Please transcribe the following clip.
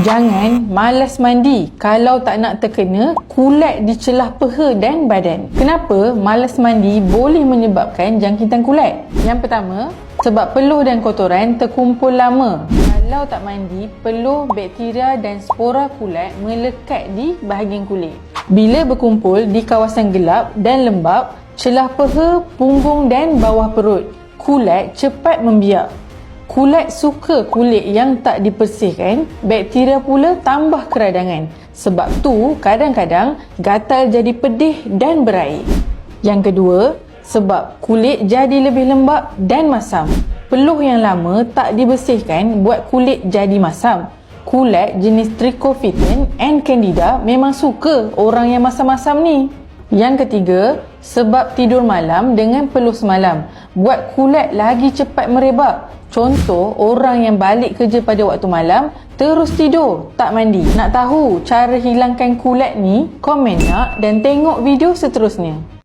Jangan malas mandi kalau tak nak terkena kulat di celah peha dan badan. Kenapa malas mandi boleh menyebabkan jangkitan kulat? Yang pertama, sebab peluh dan kotoran terkumpul lama. Kalau tak mandi, peluh, bakteria dan spora kulat melekat di bahagian kulit. Bila berkumpul di kawasan gelap dan lembap, celah peha, punggung dan bawah perut, kulat cepat membiak. Kulat suka kulit yang tak dibersihkan, bakteria pula tambah keradangan. Sebab tu kadang-kadang gatal jadi pedih dan berair. Yang kedua, sebab kulit jadi lebih lembap dan masam. Peluh yang lama tak dibersihkan buat kulit jadi masam. Kulat jenis Trichophyton and Candida memang suka orang yang masam-masam ni. Yang ketiga, sebab tidur malam dengan peluh semalam buat kulat lagi cepat merebak. Contoh, orang yang balik kerja pada waktu malam terus tidur, tak mandi. Nak tahu cara hilangkan kulat ni? Komen nak dan tengok video seterusnya.